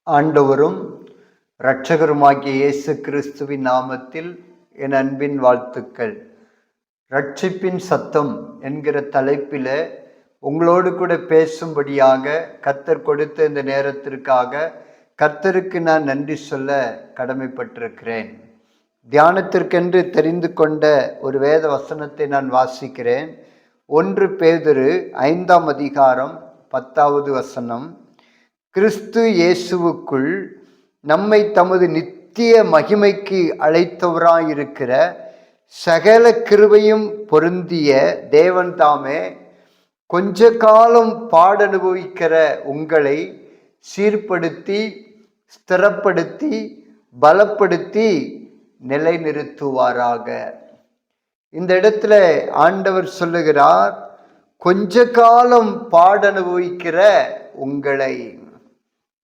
ஆண்டவரும் இரட்சகருமாகிய இயேசு கிறிஸ்துவின் நாமத்தில் என் அன்பின் வாழ்த்துக்கள். ரட்சிப்பின் சத்தம் என்கிற தலைப்பில் உங்களோடு கூட பேசும்படியாக கர்த்தர் கொடுத்த இந்த நேரத்திற்காக கர்த்தருக்கு நான் நன்றி சொல்ல கடமைப்பட்டிருக்கிறேன். தியானத்திற்கென்று தெரிந்து கொண்ட ஒரு வேத வசனத்தை நான் வாசிக்கிறேன். 1 பேதுரு 5ஆம் அதிகாரம் 10வது வசனம். கிறிஸ்து இயேசுவுக்குள் நம்மை தமது நித்திய மகிமைக்கு அழைத்தவராயிருக்கிற சகல கிருபையும் பொருந்திய தேவன் தாமே கொஞ்ச காலம் பாடனுபவிக்கிற உங்களை சீர்படுத்தி ஸ்திரப்படுத்தி பலப்படுத்தி நிலைநிறுத்துவாராக. இந்த இடத்துல ஆண்டவர் சொல்லுகிறார், கொஞ்ச காலம் பாடனுபவிக்கிற உங்களை.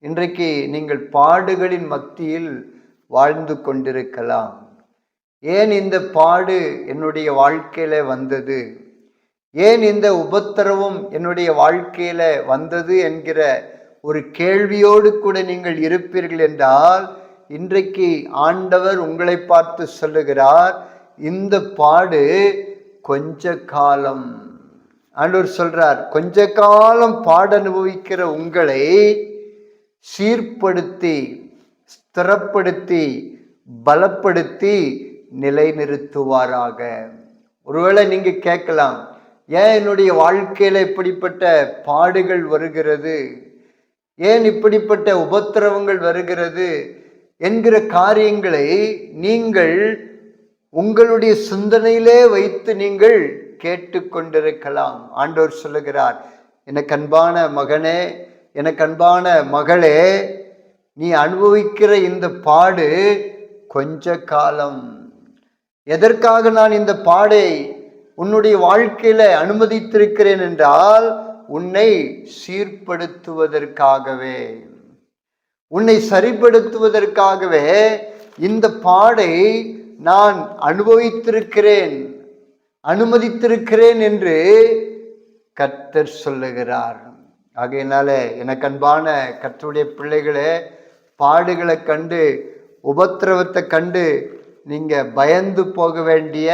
இன்றைக்கு நீங்கள் பாடுகளின் மத்தியில் வாழ்ந்து கொண்டிருக்கலாம். ஏன் இந்த பாடு என்னுடைய வாழ்க்கையில வந்தது, ஏன் இந்த உபத்திரவம் என்னுடைய வாழ்க்கையில வந்தது என்கிற ஒரு கேள்வியோடு கூட நீங்கள் இருப்பீர்கள் என்றால், இன்றைக்கு ஆண்டவர் உங்களை பார்த்து சொல்லுகிறார், இந்த பாடு கொஞ்ச காலம். ஆண்டவர் சொல்றார், கொஞ்ச காலம் பாட அனுபவிக்கிற உங்களை சீர்படுத்தி ஸ்திரப்படுத்தி பலப்படுத்தி நிலைநிறுத்துவாராக. ஒருவேளை நீங்க கேட்கலாம், ஏன் என்னுடைய வாழ்க்கையில இப்படிப்பட்ட பாடுகள் வருகிறது, ஏன் இப்படிப்பட்ட உபத்திரவங்கள் வருகிறது என்கிற காரியங்களை நீங்கள் உங்களுடைய சிந்தனையிலே வைத்து நீங்கள் கேட்டுக்கொண்டிருக்கலாம். ஆண்டவர் சொல்லுகிறார், எனக்கு அன்பான மகனே, எனக்கு அன்பான மகளே, நீ அனுபவிக்கிற இந்த பாடு கொஞ்ச காலம். எதற்காக நான் இந்த பாடை உன்னுடைய வாழ்க்கையில அனுமதித்திருக்கிறேன் என்றால், உன்னை சீர்படுத்துவதற்காகவே, உன்னை சரிப்படுத்துவதற்காகவே இந்த பாடை நான் அனுபவித்திருக்கிறேன், அனுமதித்திருக்கிறேன் என்று கர்த்தர் சொல்லுகிறார். ஆகையினால எனக்கு அன்பான கர்த்தருடைய பிள்ளைகளே, பாடுகளை கண்டு உபத்திரவத்தை கண்டு நீங்க பயந்து போக வேண்டிய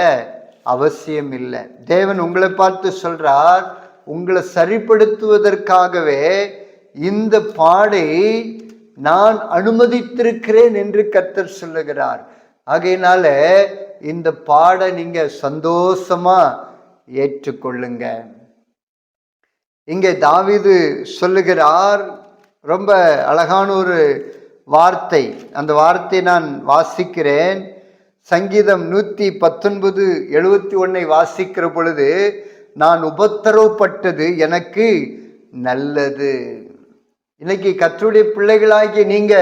அவசியம் இல்லை. தேவன் உங்களை பார்த்து சொல்றார், உங்களை சரிப்படுத்துவதற்காகவே இந்த பாடை நான் அனுமதித்திருக்கிறேன் என்று கர்த்தர் சொல்லுகிறார். ஆகையினால இந்த பாடை நீங்க சந்தோஷமா ஏற்றுக்கொள்ளுங்க. இங்கே தாவீது சொல்லுகிறார், ரொம்ப அழகான ஒரு வார்த்தை. அந்த வார்த்தையை நான் வாசிக்கிறேன். சங்கீதம் 119:71 வாசிக்கிற பொழுது, நான் உபத்திரவப்பட்டது எனக்கு நல்லது. இன்னைக்கு கர்த்தருடைய பிள்ளைகளாகிய நீங்க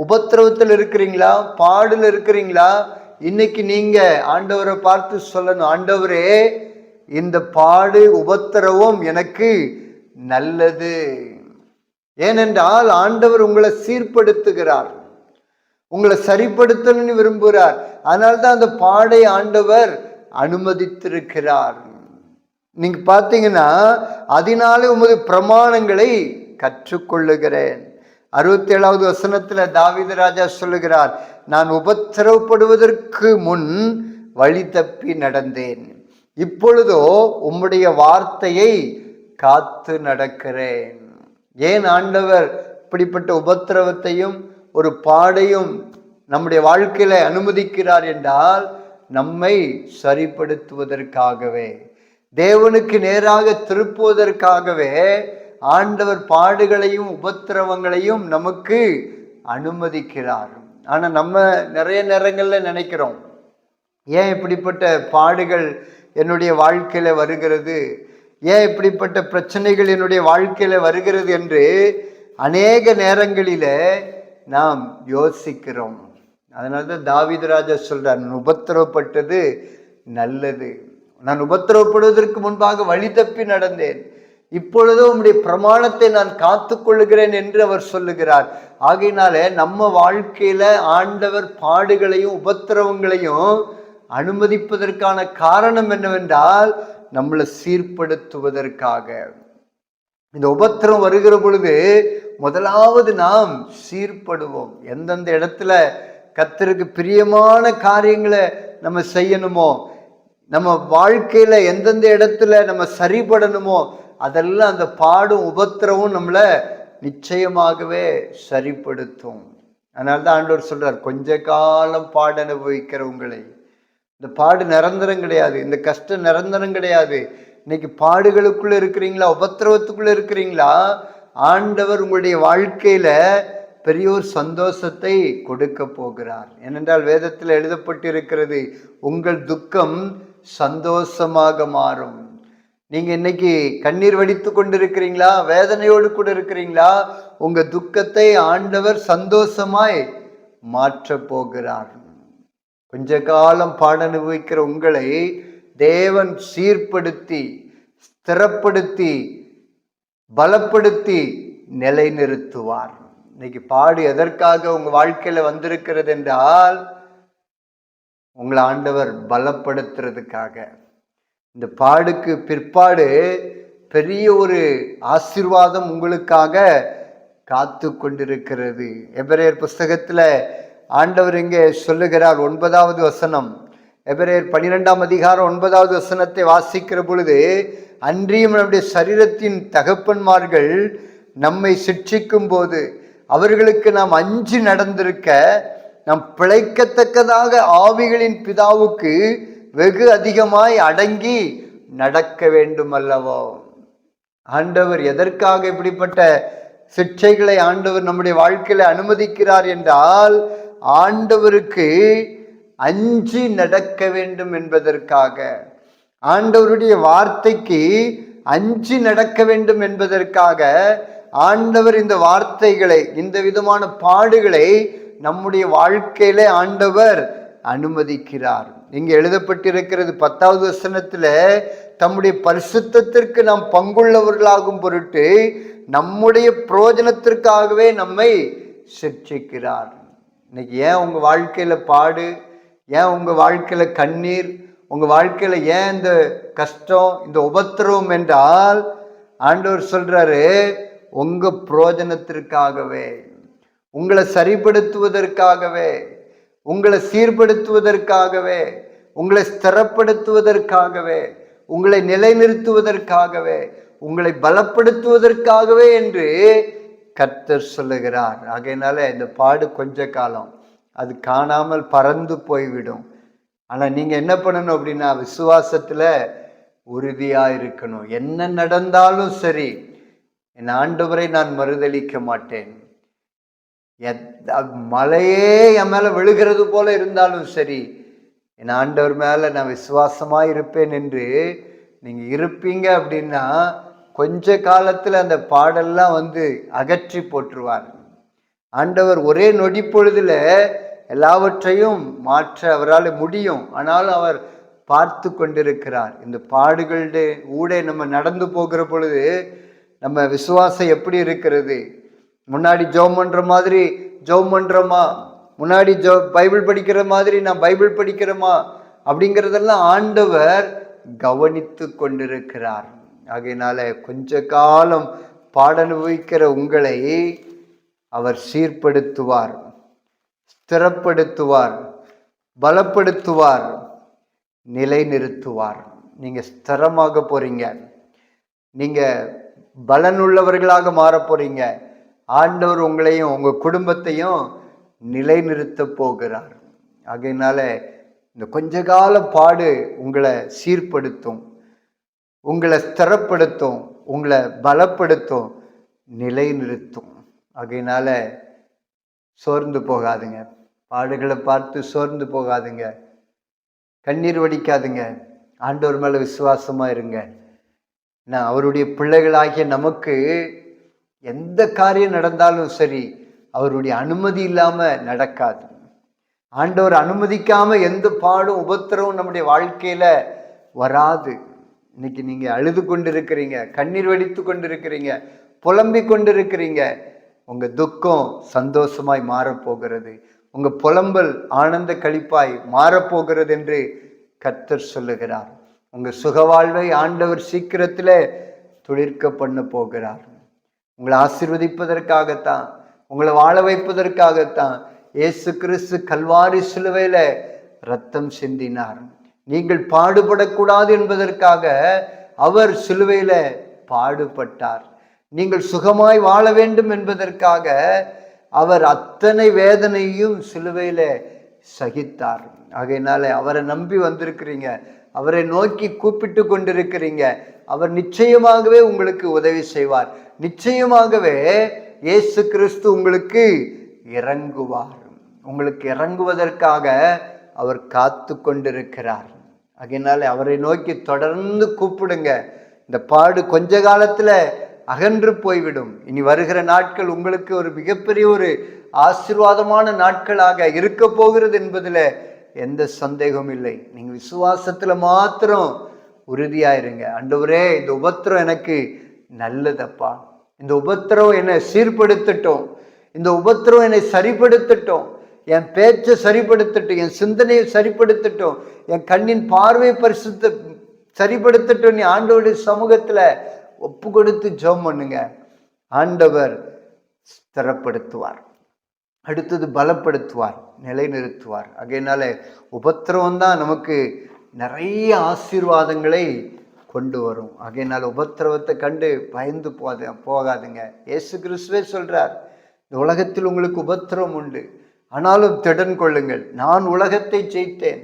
உபத்திரவத்தில் இருக்கிறீங்களா, பாடுல இருக்கிறீங்களா? இன்னைக்கு நீங்க ஆண்டவரை பார்த்து சொல்லணும், ஆண்டவரே, இந்த பாடு உபத்திரவம் எனக்கு நல்லது. ஏனென்றால் ஆண்டவர் உங்களை சீர்படுத்துகிறார், உங்களை சரிப்படுத்தணும்னு விரும்புகிறார். அதனால்தான் அந்த பாடை ஆண்டவர் அனுமதித்திருக்கிறார். நீங்க பார்த்தீங்கன்னா, அதனாலே உமது பிரமாணங்களை கற்றுக்கொள்ளுகிறேன். 67வது வசனத்துல தாவீது ராஜா சொல்லுகிறார், நான் உபத்திரவப்படுவதற்கு முன் வழி தப்பி நடந்தேன், இப்பொழுதோ உம்முடைய வார்த்தையை காத்து நடக்கிறேன். ஏன் ஆண்டவர் இப்படிப்பட்ட உபத்திரவத்தையும் ஒரு பாடையும் நம்முடைய வாழ்க்கையில அனுமதிக்கிறார் என்றால், நம்மை சரிப்படுத்துவதற்காகவே, தேவனுக்கு நேராக திருப்புவதற்காகவே ஆண்டவர் பாடுகளையும் உபத்திரவங்களையும் நமக்கு அனுமதிக்கிறார். ஆனா நம்ம நிறைய நேரங்கள்ல நினைக்கிறோம், ஏன் இப்படிப்பட்ட பாடுகள் என்னுடைய வாழ்க்கையில வருகிறது, ஏன் இப்படிப்பட்ட பிரச்சனைகள் என்னுடைய வாழ்க்கையில வருகிறது என்று அநேக நேரங்களில நாம் யோசிக்கிறோம். அதனால்தான் தாவீது ராஜா சொல்றார், நான் உபத்திரவப்பட்டது நல்லது, நான் உபத்திரவப்படுவதற்கு முன்பாக வழி தப்பி நடந்தேன், இப்பொழுதும் உம்முடைய பிரமாணத்தை நான் காத்து கொள்ளுகிறேன் என்று அவர் சொல்லுகிறார். ஆகையினால நம்ம வாழ்க்கையில ஆண்டவர் பாடுகளையும் உபத்திரவங்களையும் அனுமதிப்பதற்கான காரணம் என்னவென்றால், நம்மளை சீர்படுத்துவதற்காக, இந்த உபத்திரம் வருகிற பொழுது முதலாவது நாம் சீர்படுவோம். எந்தெந்த இடத்துல கர்த்தருக்கு பிரியமான காரியங்களை நம்ம செய்யணுமோ, நம்ம வாழ்க்கையில எந்தெந்த இடத்துல நம்ம சரிபடணுமோ, அதெல்லாம் அந்த பாடும் உபத்திரமும் நம்மளை நிச்சயமாகவே சரிப்படுத்தும். அதனால்தான் ஆண்டவர் சொல்றார், கொஞ்ச காலம் பாட அனுபவிக்கிற உங்களை. இந்த பாடு நிரந்தரம் கிடையாது, இந்த கஷ்டம் நிரந்தரம் கிடையாது. இன்னைக்கு பாடுகளுக்குள்ள இருக்கிறீங்களா, உபத்திரவத்துக்குள்ள இருக்கிறீங்களா, ஆண்டவர் உங்களுடைய வாழ்க்கையில பெரிய ஒரு சந்தோஷத்தை கொடுக்க போகிறார். ஏனென்றால் வேதத்தில் எழுதப்பட்டிருக்கிறது, உங்கள் துக்கம் சந்தோஷமாக மாறும். நீங்க இன்னைக்கு கண்ணீர் வடித்து கொண்டிருக்கிறீங்களா, வேதனையோடு கூட இருக்கிறீங்களா, உங்க துக்கத்தை ஆண்டவர் சந்தோஷமாய் மாற்ற போகிறார். கொஞ்ச காலம் பாட அனுபவிக்கிற உங்களை தேவன் சீர்படுத்தி, ஸ்திரப்படுத்தி, பலப்படுத்தி நிலைநிறுத்துவார். இன்னைக்கு பாடு எதற்காக உங்க வாழ்க்கையில வந்திருக்கிறது என்றால், உங்களை ஆண்டவர் பலப்படுத்துறதுக்காக. இந்த பாடுக்கு பிற்பாடு பெரிய ஒரு ஆசீர்வாதம் உங்களுக்காக காத்து கொண்டிருக்கிறது. எபிரேயர் புஸ்தகத்துல ஆண்டவர் இங்கே சொல்லுகிறார், 9வது வசனம், எபிரேயர் 12ஆம் அதிகாரம் 9வது வசனத்தை வாசிக்கிற பொழுது, அன்றியும் நம்முடைய சரீரத்தின் தகப்பன்மார்கள் நம்மை சிட்சிக்கும் போது அவர்களுக்கு நாம் அஞ்சி நடந்திருக்க, நாம் பிழைக்கத்தக்கதாக ஆவிகளின் பிதாவுக்கு வெகு அதிகமாய் அடங்கி நடக்க வேண்டும் அல்லவோ. ஆண்டவர் எதற்காக இப்படிப்பட்ட சிக்ஷைகளை ஆண்டவர் நம்முடைய வாழ்க்கையில அனுமதிக்கிறார் என்றால், ஆண்டவருக்கு அஞ்சி நடக்க வேண்டும் என்பதற்காக, ஆண்டவருடைய வார்த்தைக்கு அஞ்சி நடக்க வேண்டும் என்பதற்காக ஆண்டவர் இந்த வார்த்தைகளை, இந்த விதமான பாடுகளை நம்முடைய வாழ்க்கையில ஆண்டவர் அனுமதிக்கிறார். இங்க எழுதப்பட்டிருக்கிறது 10வது வசனத்துல, தம்முடைய பரிசுத்தத்திற்கு நாம் பங்குள்ளவர்களாகும் பொருட்டு நம்முடைய பிரயோஜனத்திற்காகவே நம்மை சிக்ஷிக்கிறார். இன்னைக்கு ஏன் உங்க வாழ்க்கையில பாடு, ஏன் உங்க வாழ்க்கையில கண்ணீர், உங்க வாழ்க்கையில ஏன் இந்த கஷ்டம், இந்த உபத்திரவம் என்றால், ஆண்டவர் சொல்றாரு, உங்க பிரயோஜனத்திற்காகவே, உங்களை சரிப்படுத்துவதற்காகவே, உங்களை சீர்படுத்துவதற்காகவே, உங்களை ஸ்திரப்படுத்துவதற்காகவே, உங்களை நிலைநிறுத்துவதற்காகவே, உங்களை பலப்படுத்துவதற்காகவே என்று கர்த்தர் சொல்லுகிறார். ஆகையினால இந்த பாடு கொஞ்ச காலம், அது காணாமல் பறந்து போய்விடும். ஆனா நீங்க என்ன பண்ணணும் அப்படின்னா, விசுவாசத்துல உறுதியா இருக்கணும். என்ன நடந்தாலும் சரி, என் ஆண்டவரை நான் மறுதலிக்க மாட்டேன். மலையே என் மேல விழுகிறது போல இருந்தாலும் சரி, என் ஆண்டவர் மேல நான் விசுவாசமா இருப்பேன் என்று நீங்க இருப்பீங்க அப்படின்னா, கொஞ்ச காலத்துல அந்த பாடெல்லாம் அகற்றி போட்டுருவார். ஆண்டவர் ஒரே நொடி பொழுதுல எல்லாவற்றையும் மாற்ற அவரால் முடியும். ஆனாலும் அவர் பார்த்து கொண்டிருக்கிறார். இந்த பாடுகளுடைய ஊடே நம்ம நடந்து போகிற பொழுது நம்ம விசுவாசம் எப்படி இருக்கிறது, முன்னாடி ஜெபம் பண்ற மாதிரி ஜெபம் பண்றோமா, முன்னாடி பைபிள் படிக்கிற மாதிரி நான் பைபிள் படிக்கிறோமா, அப்படிங்கிறதெல்லாம் ஆண்டவர் கவனித்து கொண்டிருக்கிறார். ஆகையினால கொஞ்ச காலம் பாட அனுபவிக்கிற உங்களை அவர் சீர்படுத்துவார், ஸ்திரப்படுத்துவார், பலப்படுத்துவார், நிலைநிறுத்துவார். நீங்க ஸ்திரமாக போறீங்க, நீங்க பலனுள்ளவர்களாக மாற போறீங்க. ஆண்டவர் உங்களையும் உங்க குடும்பத்தையும் நிலைநிறுத்த போகிறார். ஆகையினால இந்த கொஞ்ச கால பாடு உங்களை சீர்படுத்தும், உங்களை ஸ்திரப்படுத்தும், உங்களை பலப்படுத்தும், நிலைநிறுத்தும். ஆகையினால சோர்ந்து போகாதுங்க, பாடுகளை பார்த்து சோர்ந்து போகாதுங்க, கண்ணீர் வடிக்காதுங்க, ஆண்டவர் மேல விசுவாசமா இருங்க. நான் அவருடைய பிள்ளைகளாகிய நமக்கு எந்த காரியம் நடந்தாலும் சரி, அவருடைய அனுமதி இல்லாம நடக்காது. ஆண்டவர் அனுமதிக்காம எந்த பாடும் உபத்திரவும் நம்முடைய வாழ்க்கையில வராது. இன்னைக்கு நீங்க அழுது கொண்டிருக்கிறீங்க, கண்ணீர் வடித்து கொண்டிருக்கிறீங்க, புலம்பிக் கொண்டிருக்கிறீங்க, உங்க துக்கம் சந்தோஷமாய் மாறப்போகிறது, உங்க புலம்பல் ஆனந்த களிப்பாய் மாறப்போகிறது என்று கர்த்தர் சொல்லுகிறார். உங்க சுகவாழ்வை ஆண்டவர் சீக்கிரத்துல துளிர்க்க பண்ண போகிறார். உங்களை ஆசீர்வதிப்பதற்காகத்தான், உங்களை வாழ வைப்பதற்காகத்தான் இயேசு கிறிஸ்து கல்வாரி சிலுவையில ரத்தம் சிந்தினார். நீங்கள் பாடுபடக்கூடாது என்பதற்காக அவர் சிலுவையில பாடுபட்டார். நீங்கள் சுகமாய் வாழ வேண்டும் என்பதற்காக அவர் அத்தனை வேதனையும் சிலுவையில சகித்தார். ஆகையினால அவரை நம்பி வந்திருக்கிறீங்க, அவரை நோக்கி கூப்பிட்டு கொண்டிருக்கிறீங்க. அவர் நிச்சயமாகவே உங்களுக்கு உதவி செய்வார். நிச்சயமாகவே இயேசு கிறிஸ்து உங்களுக்கு இறங்குவார். உங்களுக்கு இறங்குவதற்காக அவர் காத்து கொண்டிருக்கிறார். ஆகையினால அவரை நோக்கி தொடர்ந்து கூப்பிடுங்க. இந்த பாடு கொஞ்ச காலத்துல அகன்று போய்விடும். இனி வருகிற நாட்கள் உங்களுக்கு ஒரு மிகப்பெரிய ஒரு ஆசீர்வாதமான நாட்களாக இருக்க போகிறது என்பதுல எந்த சந்தேகமும் இல்லை. நீங்க விசுவாசத்துல மாத்திரம் உறுதியாயிருங்க. ஆண்டவரே, இந்த உபத்திரம் எனக்கு நல்லதப்பா, இந்த உபத்திரம் என்னை சீர்படுத்தட்டும், இந்த உபத்திரம் என்னை சரிப்படுத்தட்டும், என் பேச்சை சரிப்படுத்தட்டும், என் சிந்தனையை சரிப்படுத்தட்டும், என் கண்ணின் பார்வையை சரிப்படுத்தட்டும். நீ ஆண்டவருடைய சமூகத்துல ஒப்பு கொடுத்து ஜெபம் பண்ணுங்க. ஆண்டவர் ஸ்திரப்படுத்துவார், அடுத்தது பலப்படுத்துவார், நிலைநிறுத்துவார். ஆகையினால உபத்திரவம் தான் நமக்கு நிறைய ஆசீர்வாதங்களை கொண்டு வரும். ஆகையினால உபத்திரவத்தை கண்டு பயந்து போகாதுங்க. இயேசு கிறிஸ்துவே சொல்றார், இந்த உலகத்தில் உங்களுக்கு உபத்திரவம் உண்டு, ஆனாலும் திடன் கொள்ளுங்கள், நான் உலகத்தை ஜெயித்தேன்.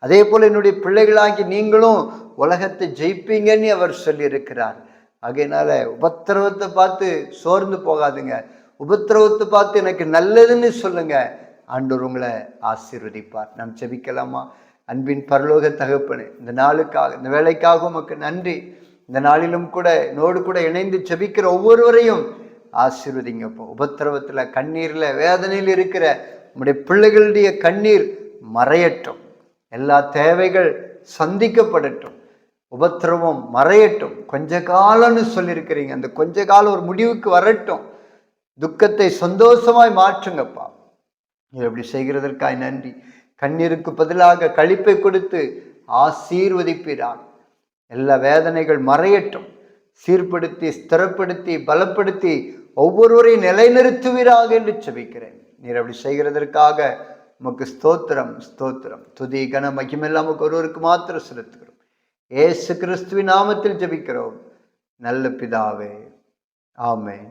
அதே போல என்னுடைய பிள்ளைகளாகி நீங்களும் உலகத்தை ஜெயிப்பீங்கன்னு அவர் சொல்லியிருக்கிறார். ஆகையினால உபத்திரவத்தை பார்த்து சோர்ந்து போகாதுங்க. உபத்திரவத்தை பார்த்து எனக்கு நல்லதுன்னு சொல்லுங்க. ஆண்டவர் உங்களை ஆசீர்வதிப்பார். நாம் ஜெபிக்கலாமா? அன்பின் பரலோக தகப்பனே, இந்த நாளுக்காக, இந்த வேலைக்காக உமக்கு நன்றி. இந்த நாளிலும் கூட என்னோடு கூட இணைந்து ஜெபிக்கிற ஒவ்வொருவரையும் ஆசீர்வதிங்கப்போ. உபத்திரவத்துல, கண்ணீர்ல, வேதனையில் இருக்கிற நம்முடைய பிள்ளைகளுடைய கண்ணீர் மறையட்டும், எல்லா தேவைகள் சந்திக்கப்படட்டும், உபத்திரவம் மறையட்டும். கொஞ்ச காலம்னு சொல்லியிருக்கிறீங்க, அந்த கொஞ்ச காலம் ஒரு முடிவுக்கு வரட்டும். துக்கத்தை சந்தோஷமாய் மாற்றுங்கப்பா. இப்படி செய்கிறதற்காய் நன்றி. கண்ணீருக்கு பதிலாக களிப்பை கொடுத்து ஆசீர்வதிப்பீராக. எல்லா வேதனைகள் மறையட்டும். சீர்படுத்தி, ஸ்திரப்படுத்தி, பலப்படுத்தி ஒவ்வொருவரையும் நிலைநிறுத்துவீராக என்று ஜெபிக்கிறேன். நீர் அப்படி செய்கிறதற்காக உமக்கு ஸ்தோத்திரம், ஸ்தோத்திரம். துதி கன மகிமெல்லாம் ஒருவருக்கு மாத்திரம் செலுத்துகிறோம். இயேசு கிறிஸ்துவின் நாமத்தில் ஜெபிக்கிறோம் நல்ல பிதாவே, ஆமென்.